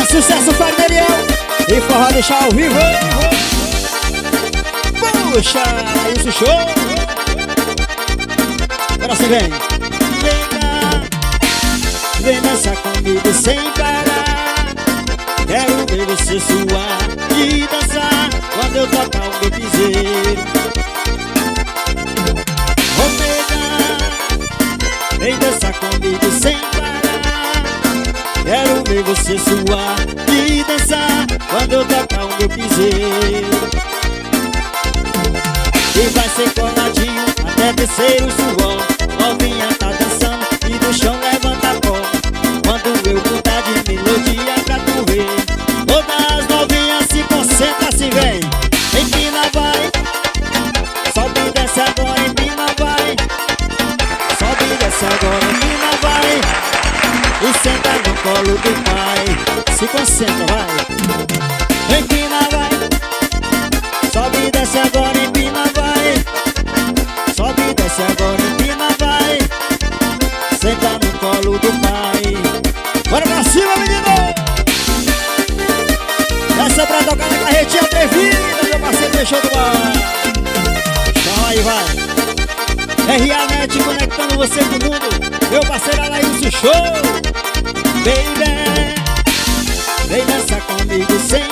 sucesso, Fagneriel e forró deixar ao vivo. Puxa, isso show. Agora você vem. Vem dançar comigo sem parar. Quero ver você suar e dançar quando eu tocar o meu piseiro. Vou pegar. Vem dançar comigo sem parar. Quero ver você suar e dançar quando eu tocar o meu piseiro. E vai ser coladinho até descer o suor. Novinha tá dançando e do chão levanta a pó. Quando eu mudar de melodia pra tu ver, todas as novinhas se concentram assim, vem. Empina vai, sobe e desce agora, empina vai. Sobe e desce agora, empina vai. E senta no colo do pai. Se concentra, vai. Empina vai, sobe e desce agora, empina vai. Sobe e desce agora, empina vai. Senta no colo do pai. Bora pra cima, menino! Essa é pra tocar na carretinha atrevida, meu parceiro deixou do ar. Então aí vai. R.A. Net conectando você com o mundo. Meu parceiro Alailson Show. Baby, vem dançar comigo sem